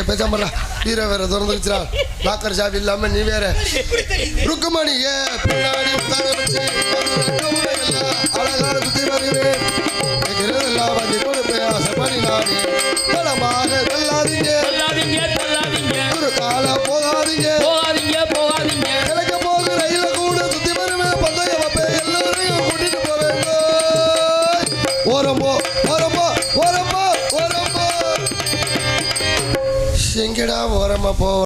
பேசாம ஹீரோ வேற திறந்துருச்சுடா லாக்கர் சாவி இல்லாம நீ வேற ருக்குமணியே பின்னாடி உட்கார வச்சு அழகான சுத்தி வருவேன் எல்லாம் வந்து கொடுப்பே ஆசைப்படி நானே பலமாக சொல்லாதீங்க ஒரு காலம் போகாதீங்க